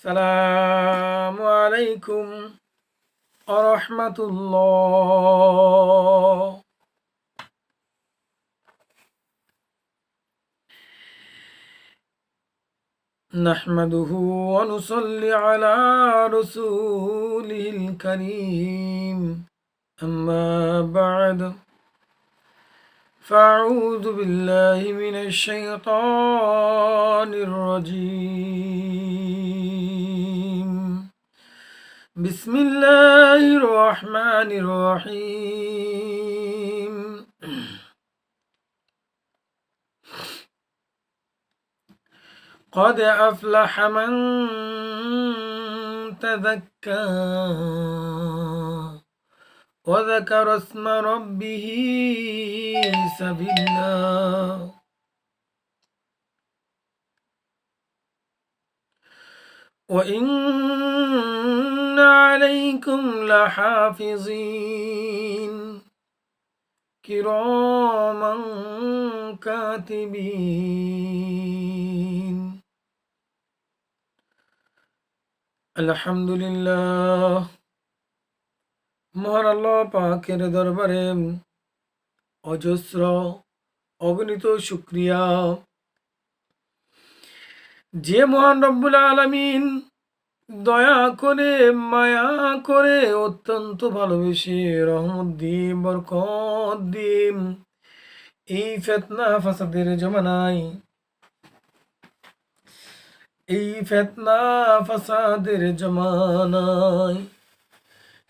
السلام عليكم ورحمة الله. نحمده ونصلي على رسوله الكريم، أما بعد، فأعوذ بالله من الشيطان الرجيم. بسم الله الرحمن الرحيم. قد أفلح من تزكى وذكر اسم ربه سبيلا. وإن عليكم لحافظين كراما كاتبين. আলহামদুলিল্লাহ, মহান আল্লাহ পাকের দরবারে অজস্র অগণিত শুকরিয়া, যে মহান রব্বুল আলামিন দয়া করে মায়া করে অত্যন্ত ভালোবেসে রহমত দিয়ে বরকত দিয়ে এই ফিতনা ফাসাদের জমানায়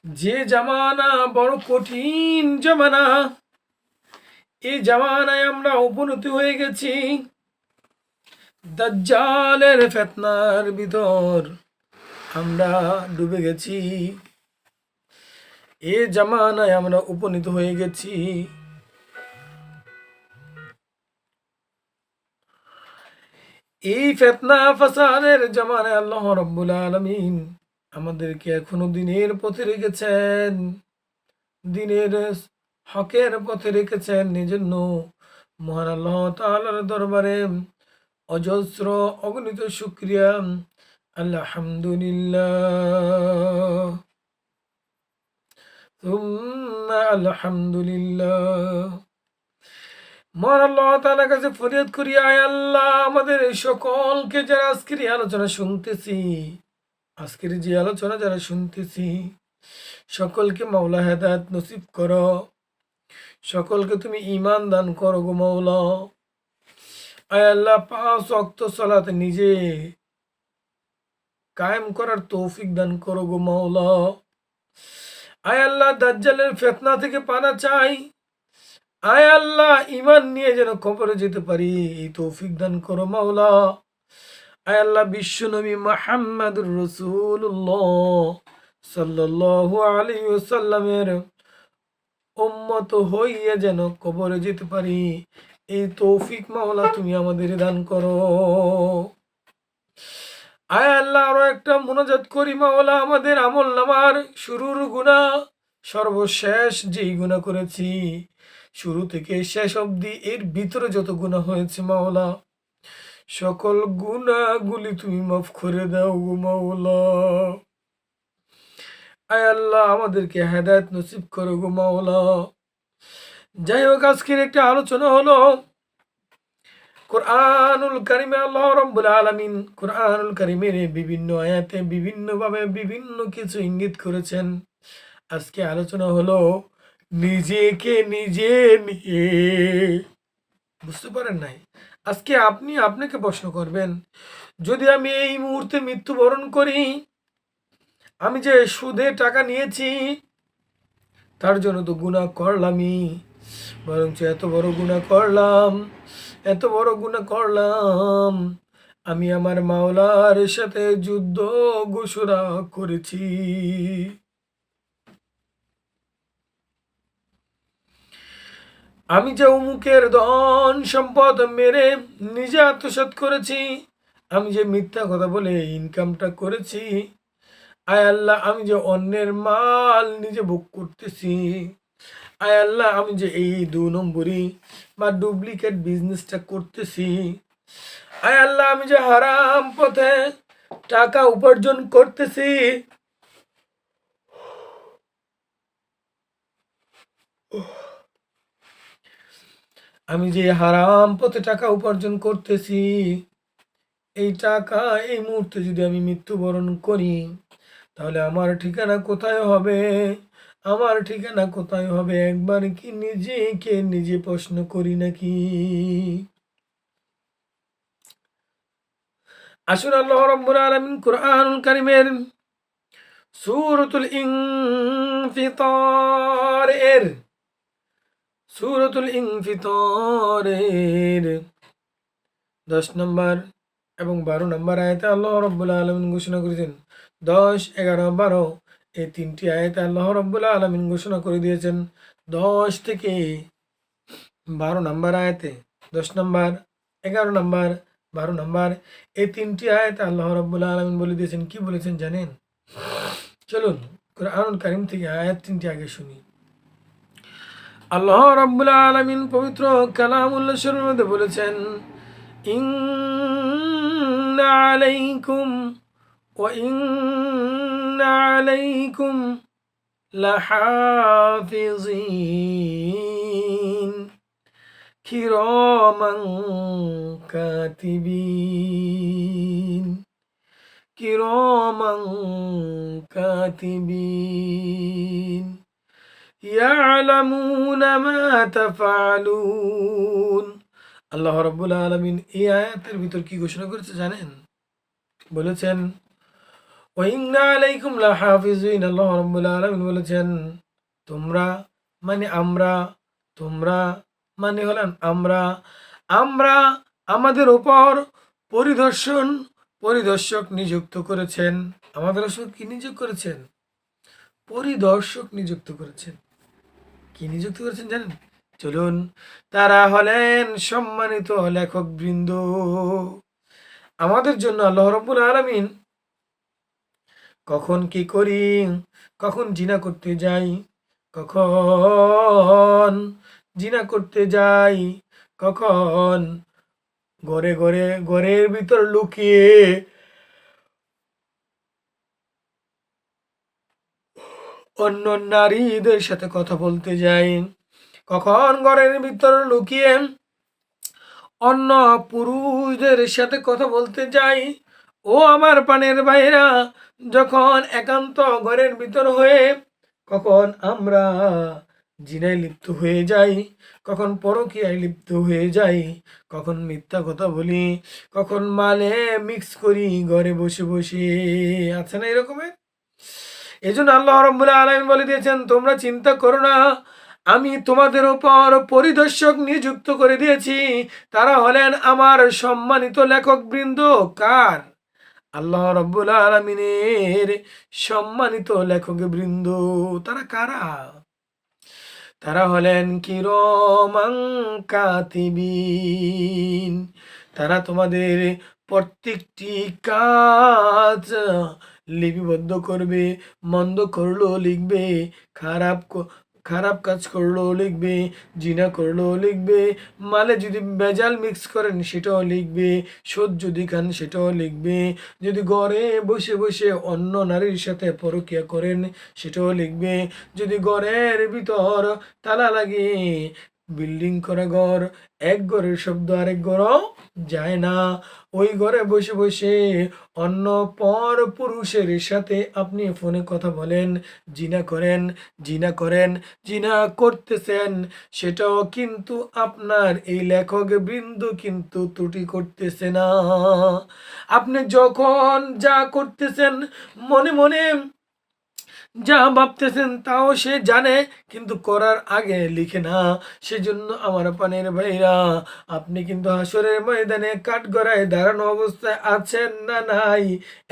যে জামানা বড় কঠিন জামানা, এই জামানায় আমরা উপনীত হয়ে গেছি। দাজ্জালের ফিতনার ভিতর আমরা ডুবে গেছি। এই জামানায় আমরা উপনীত হয়ে গেছি। এই ফিতনা ফাসাদের জামানায় আল্লাহ রাব্বুল আলামিন আমাদেরকে এখনো দিনের পথে রেখেছেন, দিনের হকের পথে রেখেছেন। এজন্য মহান আল্লাহ তাআলার দরবারে অজস্র অগণিত শুকরিয়া। আলহামদুলিল্লাহ, সুম্মা আলহামদুলিল্লাহ। মহান আল্লাহ তাআলার কাছে ফরিয়াদ করি, আয় আল্লাহ, আমাদের সকলকে যারা আজকের এই আলোচনা শুনতেছি, আজকের যে আলোচনা যারা শুনতেছি, সকলকে মাওলা হেদায়েত নসিব করো। সকলকে তুমি ঈমান দান করো গো মাওলা। আয় আল্লাহ, 5 ওয়াক্ত সালাত নিজে কায়েম করার তৌফিক দান করো গো মাওলা। আয় আল্লাহ, দাজ্জালের ফিতনা থেকে পানা চাই। আয় আল্লাহ, ঈমান নিয়ে যেন কবরে যেতে পারি, এই তৌফিক দান করো মাওলা। আয় আল্লাহ, বিশ্ব নবী মুহাম্মদুর রাসূলুল্লাহ সাল্লাল্লাহু আলাইহি ওয়াসাল্লামের উম্মত হইয়া যেন কবরে যেতে পারি, এই তৌফিক মাওলা তুমি আমাদের দান করো। আয় আল্লাহ, আরো একটা মুনাজাত করি মাওলা, আমাদের আমল নামার শুরুর গুনাহ, সর্বশেষ যেই গুনাহ করেছি, শুরু থেকে শেষ অবধি এর ভিতরে যত গুনাহ হয়েছে মাওলা, সকল গুনাহগুলি তুমি মাফ করে দাও গো মাওলা। আয় আল্লাহ, আমাদেরকে হেদায়েত নসিব করো গো মাওলা। যাই হোক, আজকের একটা আলোচনা হলো কুরআনুল কারীমে আল্লাহ রাব্বুল আলামিন কুরআনুল কারীমের বিভিন্ন আয়াতে বিভিন্নভাবে বিভিন্ন কিছু ইঙ্গিত করেছেন। আজকে আলোচনা হলো নিজেকে নিজে নিয়ে। বুঝতে পারেন নাই? আজকে আপনি আপনাকে প্রশ্ন করবেন, যদি আমি এই মুহূর্তে মৃত্যুবরণ করি, আমি যে সুদে টাকা নিয়েছি তার জন্য তো গুনাহ করলামই, বরঞ্চ এত বড় গুনাহ করলাম, আমি আমার মাওলার সাথে যুদ্ধ ঘোষণা করেছি। আমি যে অমুকের ধন সম্পদ মেরে নিজে আত্মসাৎ করেছি, আমি যে মিথ্যা কথা বলে ইনকামটা করেছি, আয় আল্লাহ, আমি যে অন্যের মাল নিজে ভোগ করতেছি, আয় আল্লাহ, আমি যে এই 2 নম্বরি বা ডুপ্লিকেট বিজনেসটা করতেছি, আয় আল্লাহ, আমি যে হারাম পথে টাকা উপার্জন করতেছি, আমি যে হারাম পথে টাকা উপার্জন করতেছি, এই টাকা এই মুহূর্তে যদি আমি মৃত্যুবরণ করি, তাহলে আমার ঠিকানা কোথায় হবে? আমার ঠিকানা কোথায় হবে? একবার কি নিজেকে নিজে প্রশ্ন করি নাকি? আসুন আল্লাহ রাব্বুল আলামিন কুরআনুল কারীমের সূরাতুল ইনফিতার এর সূরাতুল ইনফিতারের 10 নম্বর এবং 12 নম্বর আয়াতে আল্লাহ রাব্বুল আলামিন ঘোষণা করেছেন। 10, 11, 12 এই তিনটি আয়াতে আল্লাহ রাব্বুল আলামিন ঘোষণা করে দিয়েছেন। 10 থেকে 12 নম্বর আয়াতে, 10 নম্বর, 11 নম্বর, 12 নম্বর এই তিনটি আয়াতে আল্লাহ রাব্বুল আলামিন বলে দিয়েছেন। কি বলেছেন জানেন? চলুন কুরআনুল কারীম থেকে আয়াত তিনটি আগে শুনি। আল্লাহ রাব্বুল আলামিন পবিত্র কালামুল্লাহ শরীফের মধ্যে বলেছেন, ইন্না আলাইকুম ওয়া ইন্না আলাইকুম লাহাফিজিন কিরামান কাতিবিন কিরামান কাতিবিন ইয়ালামুনা মা তাফআলুন। আল্লাহ রাব্বুল আলামিন এই আয়াতের ভিতর কি ঘোষণা করেছে জানেন? বলেছেন ওয়া ইন্না আলাইকুম লাহাফিজিন। আল্লাহ রাব্বুল আলামিন বলেছেন তোমরা মানে আমরা, তোমরা মানে হলেন আমরা, আমরা আমাদের উপর পরিদর্শক নিযুক্ত করেছেন। আমাদের উপর কি নিযুক্ত করেছেন? পরিদর্শক নিযুক্ত করেছেন। কি নিযুক্ত করেছেন জানেন? চলুন, তারা হলেন সম্মানিত লেখক বৃন্দ। আমাদের জন্য আল্লাহ রাব্বুল আলামিন কখন কি করি, কখন জিনা করতে যাই, কখন জিনা করতে যাই, কখন ঘরের ভিতর লুকিয়ে অন্য নারীদের সাথে কথা বলতে যাই, কখন ঘরের ভিতর লুকিয়ে অন্য পুরুষদের সাথে কথা বলতে যাই। ও আমার প্রাণের ভাইরা, যখন একান্ত ঘরের ভিতর হয়ে কখন আমরা জিনায় লিপ্ত হয়ে যাই, কখন পরকীয়ায় লিপ্ত হয়ে যাই, কখন মিথ্যা কথা বলি, কখন মালে মিক্স করি ঘরে বসে বসে, আছে না এরকমের? এই জন্য আল্লাহ রাব্বুল আলামিন বলে দিয়েছেন তোমরা চিন্তা করো না, আমি তোমাদের উপর পরিদর্শক নিযুক্ত করে দিয়েছি। তারা হলেন আমার সম্মানিত লেখক বৃন্দ। কার? আল্লাহ রাব্বুল আলামিনের সম্মানিত লেখক বৃন্দ। তারা কারা? তারা হলেন কিরামান কাতিবিন। তারা তোমাদের প্রত্যেকটি কাজ লিপিবদ্ধ করবে, মন্দ করলেও লিখবে, খারাপ কাজ করলেও লিখবে, জিনা করলেও লিখবে, মালে যদি ভেজাল মিক্স করেন সেটাও লিখবে, সুদ যদি খান সেটাও লিখবে, যদি ঘরে বসে বসে অন্য নারীর সাথে পরকীয়া করেন সেটাও লিখবে, যদি ঘরের ভিতর তালা লাগিয়ে বিল্ডিং করা ঘর, এক ঘরের শব্দ আরেক ঘরও যায় না, ওই ঘরে বসে বসে অন্য পর পুরুষের সাথে আপনি ফোনে কথা বলেন, জিনা করেন, জিনা করতেছেন, সেটাও কিন্তু আপনার এই লেখক বৃন্দ কিন্তু ত্রুটি করতেছে না। আপনি যখন যা করতেছেন মনে মনে যা ভাবতেছেন তাও সে জানে, কিন্তু করার আগে লিখে না। সেজন্য আমার পানের ভাইরা, আপনি কিন্তু হাসরের ময়দানে কাঠগড়ায় দাঁড়ানো অবস্থায় আছেন না নাই,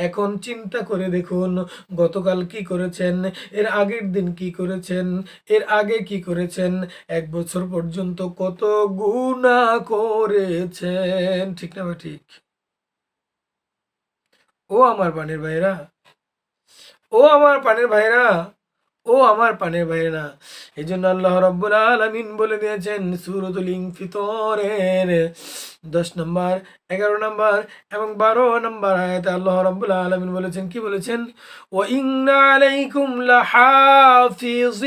এখন চিন্তা করে দেখুন গতকাল কি করেছেন, এর আগের দিন কি করেছেন, এর আগে কি করেছেন, 1 বছর পর্যন্ত কত গুনাহ করেছেন। ঠিক না বা ঠিক? ও আমার পানের ভাইরা, ও আমার পানের ভাইরা, ও আমার পানের ভাইরা, এই জন্য আল্লাহ রাব্বুল আলামিন বলে দিয়েছেন সূরাতুল ইনফিতরের 10 নম্বর, 11 নম্বর এবং 12 নম্বর আয়াতে আল্লাহ রাব্বুল আলামিন বলেছেন, কি বলেছেন? ওয়া ইন্না আলাইকুম লাহাফিজিন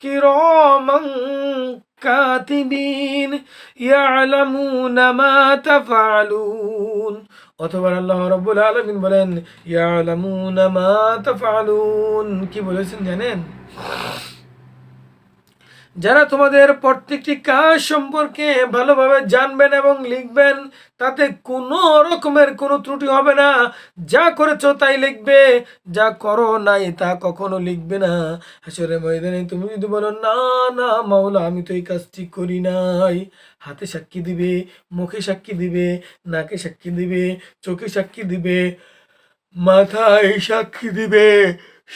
কিরামান কাতিবিন ইয়ালামুনা মা তাফআলুন। অথবা আল্লাহ রাব্বুল আলামিন বলেন ইয়ালামুনা মা তাফআলুন। কি বলেছেন জানেন? যারা তোমাদের প্রত্যেকটি কাজ সম্পর্কে ভালোভাবে জানবেন এবং লিখবেন, তাতে কোনো রকমের কোনো ত্রুটি হবে না। যা করেছো তাই লিখবে, যা করো নাই তা কখনো লিখবে না। হাসরের ময়দানে তুমি যদি বলো না না মাওলা আমি তো এই কাজটি করি নাই, হাতে সাক্ষী দিবে, মুখে সাক্ষী দিবে, নাকে সাক্ষী দিবে, চোখে সাক্ষী দিবে, মাথায় সাক্ষী দিবে,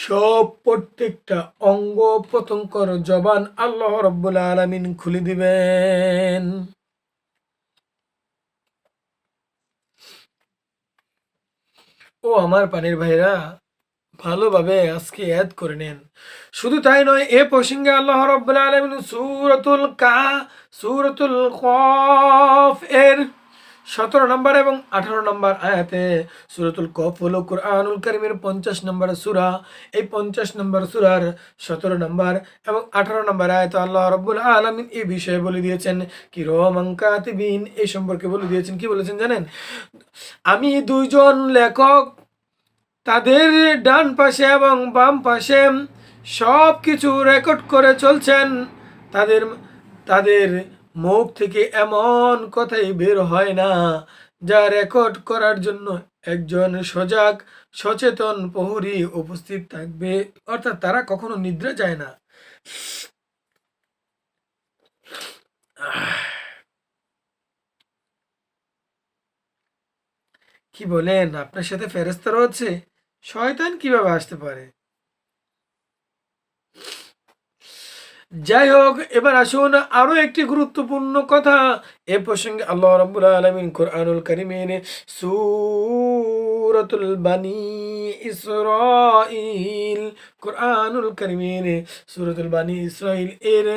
সব প্রত্যেকটা অঙ্গ প্রত্যঙ্গর জবান আল্লাহ রাব্বুল আলামিন খুলে দিবেন। ও আমার পানির ভাইরা, ভালোভাবে আজকে ইয়াদ করে নেন। শুধু তাই নয়, এ প্রসঙ্গে আল্লাহ রাব্বুল আলামিন সূরাতুল কফ এর 17 নম্বর এবং 18 নম্বর আয়াতে, সূরাতুল কফ হলো কুরআনুল কারীমের 50 নম্বর সূরা। এই 50 নম্বর সূরার 17 নম্বর এবং 18 নম্বর আয়াতে আল্লাহ রাব্বুল আলামিন এই বিষয়ে বলে দিয়েছেন কিরামান কাতিবিন, এই সম্পর্কে বলে দিয়েছেন। কি বলেছেন জানেন? আমি দুইজন লেখক তাদের ডান পাশে এবং বাম পাশে সব কিছু রেকর্ড করে চলছেন। তাদের তাদের মুখ থেকে এমন কথাই বের হয় না যা রেকর্ড করার জন্য একজন সজাগ সচেতন প্রহরী উপস্থিত থাকবে, অর্থাৎ তারা কখনো নিদ্রা যায় না। কি বলেন? আপনার সাথে ফেরেশতা রয়েছে, শয়তান কিভাবে আসতে পারে? যাই হোক, এবার আসুন আরো একটি গুরুত্বপূর্ণ কথা। এ প্রসঙ্গে আল্লাহ রাব্বুল আলামিন কুরআনুল কারীমের সূরাতুল বানি ইসরাঈল, কুরআনুল কারীমের সূরাতুল বানি ইসরাঈল এর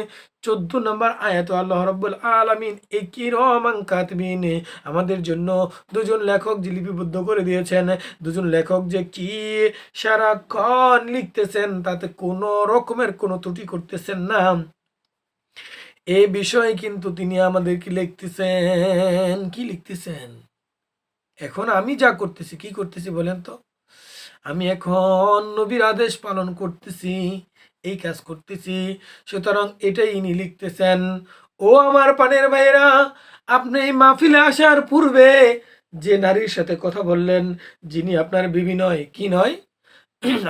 14 নম্বর আয়াত আল্লাহ রাব্বুল আলামিন এই কিরামান কাতিবিন, আমাদের জন্য দুজন লেখক যে লিপিবদ্ধ করে দিয়েছেন, দুজন লেখক যে কি সারাক্ষণ লিখতেছেন, তাতে কোনো রকমের কোনো ত্রুটি করতেছেন না। এই বিষয়ে কিন্তু তিনি আমাদেরকে লিখতেছেন। কি লিখতেছেন? এখন আমি যা করতেছি, কি করতেছি বলেন তো? আমি এখন নবীর আদেশ পালন করতেছি, এই কাজ করতেছি, সুতরাং এটাই ইনি লিখতেছেন। ও আমার পানের ভাইরা, আপনি এই মাহফিলে আসার পূর্বে যে নারীর সাথে কথা বললেন, যিনি আপনার বিবি নয়, কি নয়,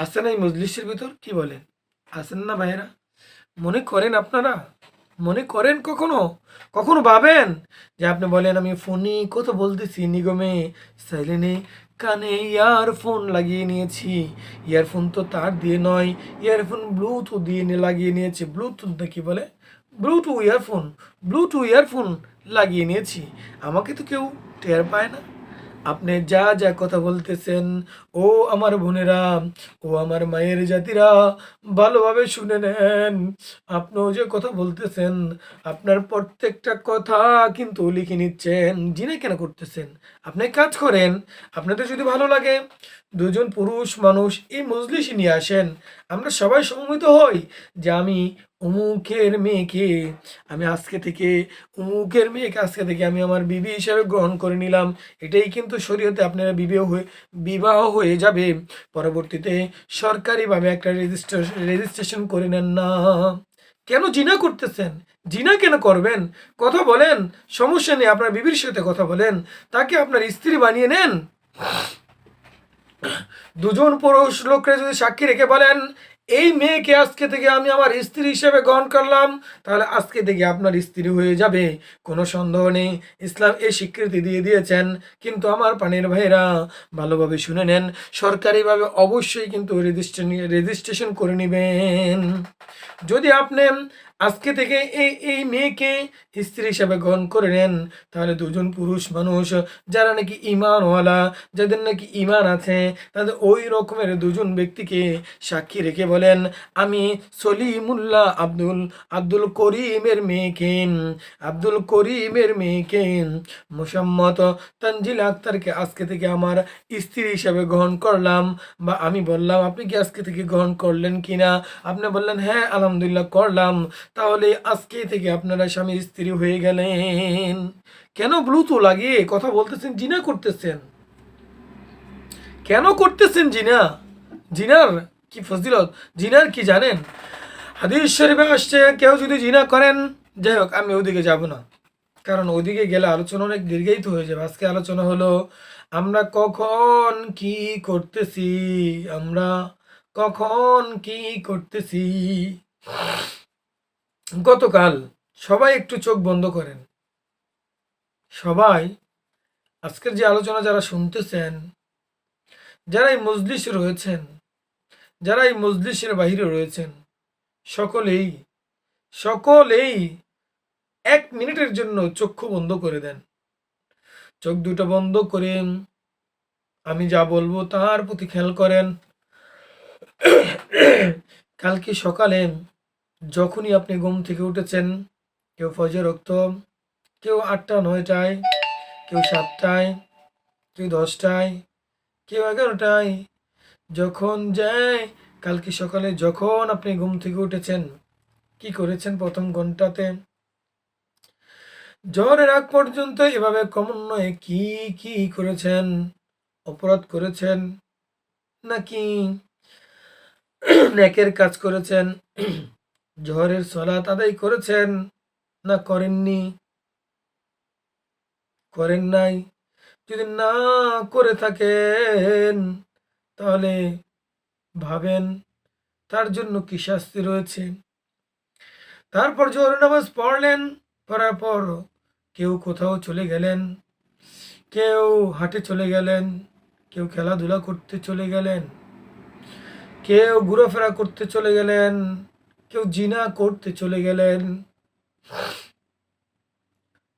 আছেন এই মজলিসের ভিতর, কি বলেন? আছেন না ভাইরা? মনে করেন আপনারা? মনে করেন কখনো? কখনো ভাবেন যে আপনি বলেন আমি ফোনে কথা বলতেছি নিগমে সাইলেন্টে, কানে ইয়ারফোন লাগিয়ে নিয়েছি, ইয়ারফোন তো তার দিয়ে নয়, ইয়ারফোন ব্লুটুথ দিয়ে লাগিয়ে নিয়েছি, ব্লুটুথ কি বলে, ব্লুটুথ ইয়ারফোন লাগিয়ে নিয়েছি, আমাকে তো কেউ টের পায় না। আপনি যা যা কথা বলতেছেন, ও আমার বোনেরা, ও আমার মায়ের জাতিরা, ভালোভাবে শুনে নেন। আপনিও যে কথা বলতেছেন, আপনার প্রত্যেকটা কথা কিন্তু লিখে নিচ্ছেন। জিনা কেন করতেছেন? আপনি কাজ করেন। আপনাদের যদি ভালো লাগে, দুজন পুরুষ মানুষ এই মজলিসে নিয়ে আসেন, আমরা সবাই সম্মিলিত হই যে আমি অমুকের মেয়েকে, আমি আজকে থেকে অমুকের মেয়েকে আজকে থেকে আমি আমার বিবি হিসাবে গ্রহণ করে নিলাম। এটাই কিন্তু শরীয়তে আপনারা বিবাহ হয়ে যাবে। পরবর্তীতে সরকারিভাবে একটা রেজিস্ট্রেশন করে নেন না। কেন জিনা করতেছেন? জিনা কেন করবেন? কথা বলেন, সমস্যা নেই, আপনার বিবির সাথে কথা বলেন, তাকে আপনার স্ত্রী বানিয়ে নেন। দুজন পুরুষ লোকরা যদি সাক্ষী রেখে বলেন এই মেয়েকে আজকে থেকে আমি আমার স্ত্রী হিসেবে গ্রহণ করলাম, তাহলে আজকে থেকে আপনার স্ত্রী হয়ে যাবে, কোনো সন্দেহ নেই। ইসলাম এই স্বীকৃতি দিয়ে দিয়েছেন। কিন্তু আমার পানির ভাইরা, ভালোভাবে শুনে নেন, সরকারিভাবে অবশ্যই কিন্তু রেজিস্ট্রেশন করে নেবেন। যদি আপনি আজকে থেকে এই মেয়েকে স্ত্রী হিসাবে গ্রহণ করে নেন। তাহলে দুজন পুরুষ মানুষ যারা নাকি ইমানওয়ালা, যাদের নাকি ইমান আছে, তাদের ওই রকমের দুজন ব্যক্তিকে সাক্ষী রেখে বলেন, আমি সলিমুল্লাহ আব্দুল করিমের মেয়েকে, মোসাম্মত তানজিল আক্তারকে আজকে থেকে আমার স্ত্রী হিসাবে গ্রহণ করলাম। বা আমি বললাম, আপনি কি আজকে থেকে গ্রহণ করলেন কিনা? আপনি বললেন, হ্যাঁ আলহামদুলিল্লাহ করলাম। তাহলে আজকে থেকে আপনারা স্বামী স্ত্রী হয়ে গেলেন। কেন ব্লুটুথ লাগিয়ে কথা বলতেছেন? জিনা করতেছেন কেন করতেছেন? জিনার কি ফজিলত, জিনার কি জানেন? হাদিস শরীফে আসছে, কেউ যদি জিনা করেন, যাই হোক আমি ওদিকে যাব না, কারণ ওদিকে গেলে আলোচনা অনেক দীর্ঘায়িত হয়ে যাবে। আজকে আলোচনা হলো আমরা কখন কি করতেছি, আমরা কখন কি করতেছি। গতকাল সবাই একটু চোখ বন্ধ করেন, সবাই আজকের যে আলোচনা যারা শুনতেছেন, যারা এই মজলিসে রয়েছেন, যারা এই মজলিসের বাহিরে রয়েছেন, সকলেই সকলেই 1 মিনিটের জন্য চক্ষু বন্ধ করে দেন। চোখ দুটো বন্ধ করে আমি যা বলবো তার প্রতি খেয়াল করেন। কালকে সকালে যখনই আপনি ঘুম থেকে উঠেছেন, কেউ ফজর রক্ত, কেউ 8টা 9টায়, কেউ 7টায়, কেউ 10টায়, কেউ 11টায়, যখন যায়, কালকে সকালে যখন আপনি ঘুম থেকে উঠেছেন, কি করেছেন প্রথম ঘন্টাতে? জোহরের আগ পর্যন্ত এভাবে ক্রমান্বয়ে কি কি করেছেন? অপরাধ করেছেন নাকি নেকের কাজ করেছেন? জোহরের সালাত আদায় করেছেন না করেননি? করেন নাই? যদি না করে থাকেন, তাহলে ভাবেন তার জন্য কি শাস্তি রয়েছে। তারপর জোহর নামাজ পড়লেন, পড়ার পর কেউ কোথাও চলে গেলেন, কেউ হাটে চলে গেলেন, কেউ খেলাধুলা করতে চলে গেলেন, কেউ ঘোরাফেরা করতে চলে গেলেন, কেউ জিনা করতে চলে গেলেন।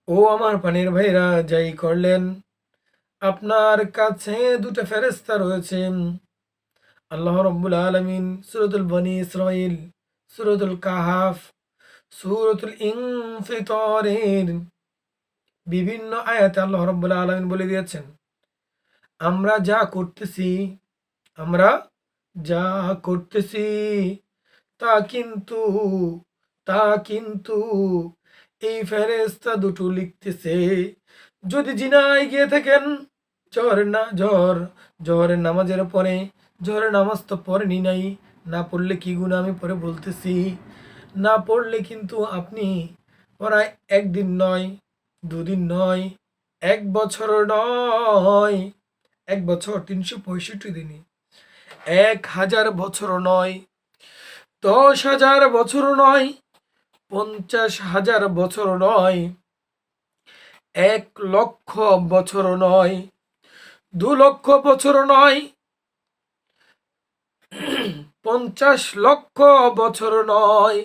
ও আমার পানির ভাইরা, যাই করলেন, আপনার কাছে দুটো ফেরেশতা রয়েছে। আল্লাহ রাব্বুল আলামিন সূরাতুল বনি ইসরাইল, সূরাতুল কাহাফ, সূরাতুল ইনফিতারের বিভিন্ন আয়াতে আল্লাহ রাব্বুল আলামিন বলে দিয়েছেন, আমরা যা করতেছি, আমরা যা করতেছি তা কিন্তু তা কিন্তু এই ফেরেশতা দুটো লিখতেছে। যদি জিনায় গিয়ে থাকেন, জহরের নামাজের পরে, জহরের নামাজ তো পড়েনি নাই, না পড়লে কি গুনাহ আমি পরে বলতেছি। না পড়লে কিন্তু আপনি পড়ায় 1 দিন নয়, 2 দিন নয়, 1 বছর নয়, 1 বছর 365 দিনই, 1000 বছর নয়, 10,000 বছর নয়, 50,000 বছর নয়, 1 লক্ষ বছর নয়, 2 লক্ষ বছর নয়, 50 লক্ষ বছর নয়,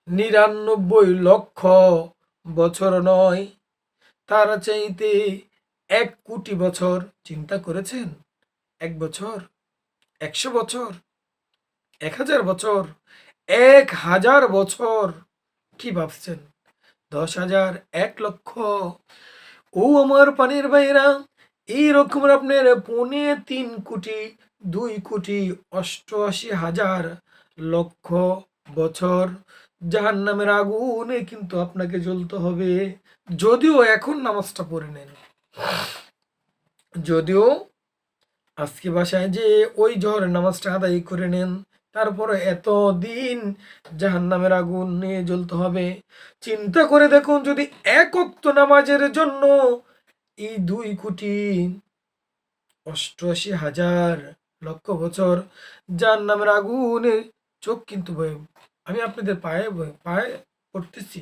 99 লক্ষ বছর নয়, তার চাইতে 1 কোটি বছর। চিন্তা করেছেন? 1 বছর, 100 বছর, 1,000 বছর, 1,000 বছর, কি ভাবছেন? 10,000, 1 লক্ষ। ও আমার পানির ভাইরা, এইরকম আপনার 3.25 কোটি, 2,88,000 লক্ষ বছর জাহান্নামের আগুনে কিন্তু আপনাকে জ্বলতে হবে। যদিও এখন নামাজটা পড়ে নেন, যদিও আজকে বাসায় যে ওই জোহরের নামাজটা আদায় করে নেন, তারপরে এত দিন জাহান্নামের আগুন নিয়ে জ্বলতে হবে। চিন্তা করে দেখুন, যদি এক ওয়াক্ত নামাজের জন্য এই 2,88,000 লক্ষ বছর জাহান্নামের আগুনে, চোখ কিন্তু আমি আপনাদের পায়ে পায়ে পড়তেছি,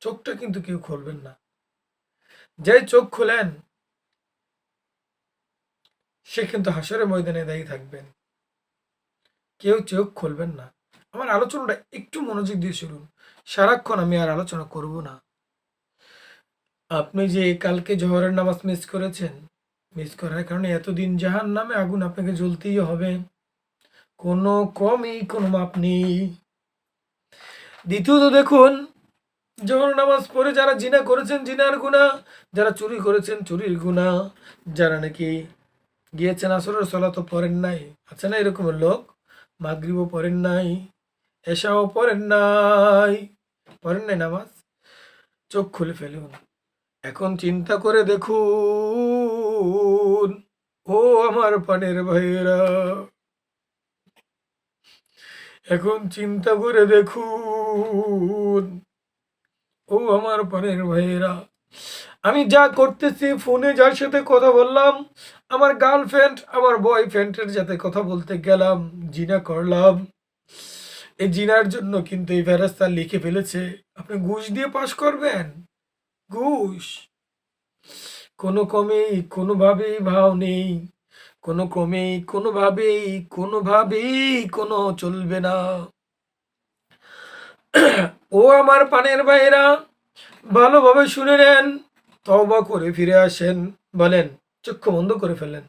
চোখটা কিন্তু কেউ খুলবেন না। যে চোখ খোলেন সে কিন্তু হাসরের ময়দানে দায়ী থাকবেন। কেউ চোখ খুলবেন না। আমার আলোচনাটা একটু মনোযোগ দিয়ে শুনুন, সারাক্ষণ আমি আর আলোচনা করব না। আপনি যে কালকে জোহরের নামাজ মিস করেছেন, মিস করার কারণে এতদিন জাহান্নামে আগুন আপনাকে জ্বলতেই হবে, কোনো কমই কোনো মাপ নেই। দ্বিতীয়ত দেখুন, জোহর নামাজ পড়ে যারা জিনা করেছেন জিনার গুনাহ, যারা চুরি করেছেন চুরির গুনাহ, যারা নাকি গিয়েছেন আসরের সালাতও পড়েন নাই, আছে না এরকমের লোক, মাগরিবও পড়েন নাই, এশাও পড়েন নাই, পড়েন নাই নামাজ, চোখ খুলে ফেলুন। এখন চিন্তা করে দেখুন, ও আমার পানের ভাইয়েরা, এখন চিন্তা করে দেখুন, ও আমার পানের ভাইয়েরা, আমি যা করতেছি, ফোনে যার সাথে কথা বললাম, আমার গার্লফ্রেন্ড আমার বয়ফ্রেন্ডের সাথে কথা বলতে গেলাম, জিনা করলাম, এই জিনার জন্য কিন্তু এই ফেরেশতা লিখে ফেলেছে আপনি ঘুষ দিয়ে পাশ করবেন। ঘুষ কোনো কমেই কোনোভাবেই ভাও নেই, কোনো কমেই কোনোভাবেই কোনো চলবে না। ও আমার পানের ভাইয়েরা, ভালোভাবে শুনে নেন, তওবা করে ফিরে আসেন, বলেন, চক্ষু বন্ধ করে ফেলেন,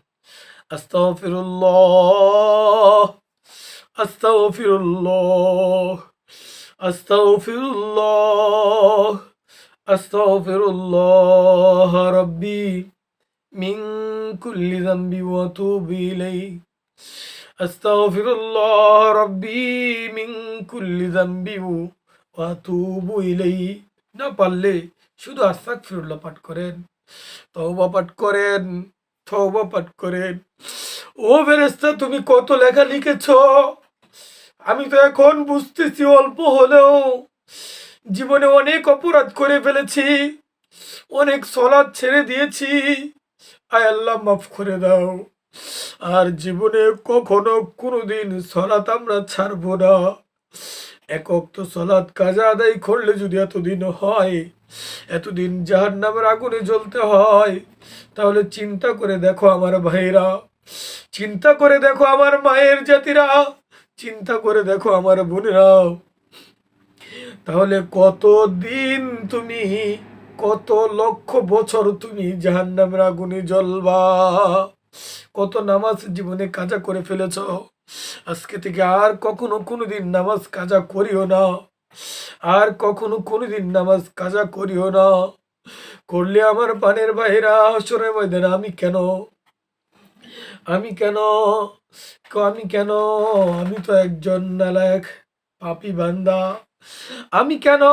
আস্তাগফিরুল্লাহ, আস্তাগফিরুল্লাহ, আস্তাগফিরুল্লাহ, আস্তাগফিরুল্লাহ রাব্বি মিন কুল্লি যামবি ওয়া আতুবু ইলাইহি, আস্তাগফিরুল্লাহ রাব্বি মিন কুল্লি যামবি ওয়া আতুবু ইলাইহি। না পারলে শুধু আস্তাগফিরুল্লাহ পাঠ করেন, তওবা পাঠ করেন, তওবা পাঠ করেন। ও ফেরেশতা, তুমি কত লেখা লিখেছো, আমি তো এখন বুঝতেছি অল্প হলেও জীবনে অনেক অপরাধ করে ফেলেছি, অনেক সলাৎ ছেড়ে দিয়েছি, আয় আল্লাহ মাফ করে দাও, আর জীবনে কখনো কোনোদিন সলাৎ আমরা ছাড়বো না। এক ওয়াক্ত সলাৎ কাজা আদায় করলে যদি এতদিন হয়, এতদিন জাহান্নামের আগুনে জ্বলতে হয়, তাহলে চিন্তা করে দেখো আমার ভাইরা, চিন্তা করে দেখো আমার মায়ের জাতিরা, চিন্তা করে দেখো আমার বোনেরা, তাহলে কত দিন তুমি, কত লক্ষ বছর তুমি জাহান্নামের আগুনে জ্বলবা। কত নামাজ জীবনে কাজা করে ফেলেছ, আজকে থেকে আর কখনো কোনোদিন নামাজ কাজা করিও না, আর কখনো কোনোদিন নামাজ কাজা করিও না। করলে আমার পানের ভাইরা হাসরের ময়দানে আমি কেন, আমি কেন, আমি কেন, আমি তো একজন নালায়েক পাপী বান্দা, আমি কেন,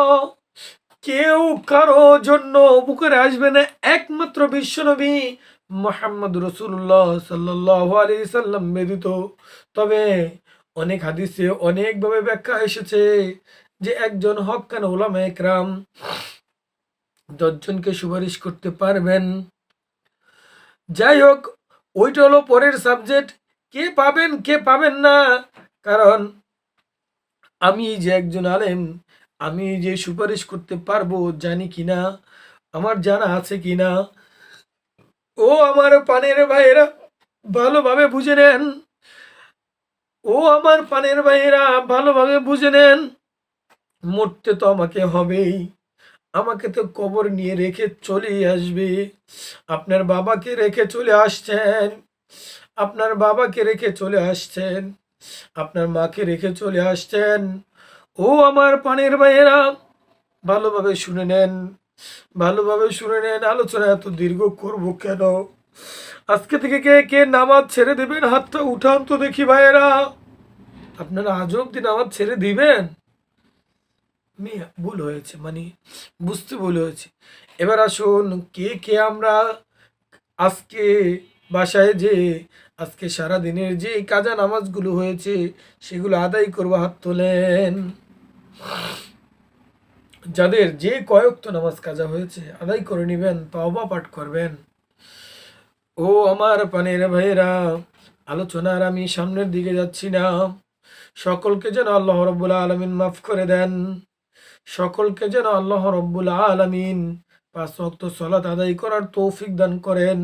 কেউ কারো জন্য উপকারে আসবে না, একমাত্র বিশ্বনবী মুহাম্মদ রাসূলুল্লাহ সাল্লাল্লাহু আলাইহি সাল্লাম ব্যতীত। তবে অনেক হাদিসে অনেকভাবে ব্যাখ্যা এসেছে যে একজন হক্কানি উলামায়ে কেরাম 10 জনকে সুপারিশ করতে পারবেন। যাই হোক, ওইটা হলো পরের সাবজেক্ট, কে পাবেন কে পাবেন না, কারণ আমি যে একজন আলেম, আমি যে সুপারিশ করতে পারবো জানি কিনা, আমার জানা আছে কিনা, ও আমার পানের ভাইয়েরা ভালোভাবে বুঝে নেন, ও আমার পানের ভাইয়েরা ভালোভাবে বুঝে নেন, মরতে তো আমাকে হবেই, আমাকে তো কবর নিয়ে রেখে চলেই আসবে। আপনার বাবাকে রেখে চলে আসছেন, আপনার বাবাকে রেখে চলে আসছেন, আপনার মাকে রেখে চলে আসছেন। ও আমার পানের ভাইয়েরা ভালোভাবে শুনে নেন, ভালোভাবে শুনে নেন, আলোচনা এত দীর্ঘ করব কেন? আজকে থেকে কে কে নামাজ ছেড়ে দেবেন হাতটা উঠান তো দেখি ভাইয়েরা, আপনারা আজ অব্দি নামাজ ছেড়ে দিবেন? ভুল হয়েছে, মানে বুঝতে ভুল হয়েছে। এবার আসুন, কে কে আমরা আজকে বাসায় যে আজকে সারা দিনের যে কাজা নামাজগুলো হয়েছে সেগুলো আদায় করবো, হাত তোলেন। যাদের যে কয়েকত নামাজ কাজা হয়েছে আদায় করে নেবেন, তওবা পাঠ করবেন। ও আমার পানের ভাইয়েরা, আলোচনার আমি সামনের দিকে যাচ্ছি না, সকলকে যেন আল্লাহ রব্বুল আলামিন মাফ করে দেন, সকলকে যেন আল্লাহ রব্বুল আলামিন 5 ওয়াক্ত সালাত আদায় করার তৌফিক দান করেন।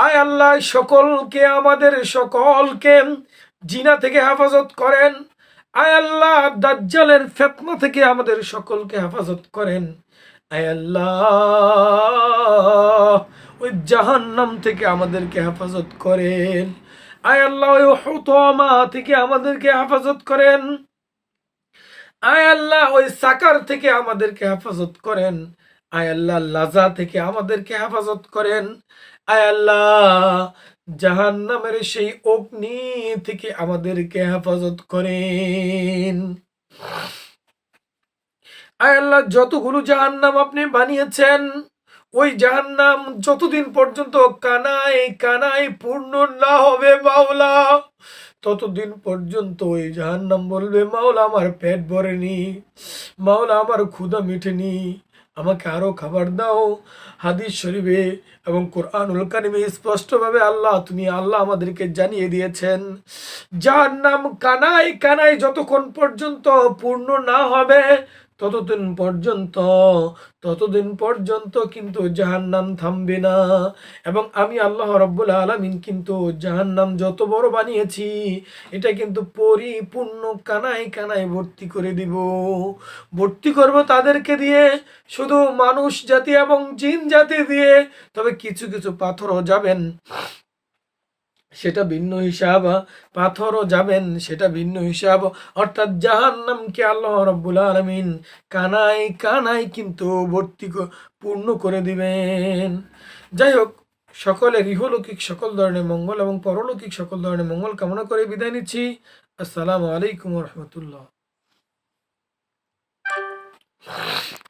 আয় আল্লাহ সকলকে, আমাদের সকলকে জিনা থেকে হেফাজত করেন, আয় আল্লাহ দাজ্জালের ফিতনা থেকে আমাদের সকলকে হেফাজত করেন। আয় আল্লাহ ওই জাহান্নাম থেকে আমাদেরকে হেফাজত করেন। আয় আল্লাহ ওই হুতামা থেকে আমাদেরকে হেফাজত করেন। আয় আল্লাহ ওই সাকার থেকে আমাদেরকে হেফাজত করেন। আয় আল্লাহ লাজা থেকে আমাদেরকে হেফাজত করেন। আয় আল্লাহ জাহান্নামের সেই অগ্নি থেকে আমাদেরকে হেফাজত করেন। আয় আল্লাহ যতগুলো জাহান্নাম আপনি বানিয়েছেন, ওই জাহান্নাম যতদিন পর্যন্ত কানায় কানায় পূর্ণ না হবে মাওলা, ততদিন পর্যন্ত ওই জাহান্নাম বলবে মাওলা আমার পেট ভরেনি, মাওলা আমার ক্ষুধা মিটেনি, আমাকে আরো খাবার দাও। হাদিস শরীফে এবং কোরআনুল কারিমে স্পষ্টভাবে আল্লাহ আমাদেরকে জানিয়ে দিয়েছেন, জাহান্নাম কানায় কানায় যতক্ষণ পর্যন্ত পূর্ণ না হবে ততদিন পর্যন্ত কিন্তু জাহান্নাম থামবে না। এবং আমি আল্লাহ রাব্বুল আলামিন কিন্তু জাহান্নাম যত বড় বানিয়েছি, এটা কিন্তু পরিপূর্ণ কানায় কানায় ভর্তি করে দিব। ভর্তি করব তাদেরকে দিয়ে, শুধু মানুষ জাতি এবং জিন জাতি দিয়ে। তবে কিছু কিছু পাথরও যাবেন, সেটা ভিন্ন হিসাব। পাথরও যাবেন, সেটা ভিন্ন হিসাব। অর্থাৎ জাহান্নামকে আল্লাহ রাব্বুল আলামিন কানায় কানায় কিন্তু পূর্ণ করে দিবেন। যাই হোক, সকলের ইহলৌকিক সকল ধরনের মঙ্গল এবং পরলৌকিক সকল ধরনের মঙ্গল কামনা করে বিদায় নিচ্ছি। আসসালামু আলাইকুম ওয়া রাহমাতুল্লাহ।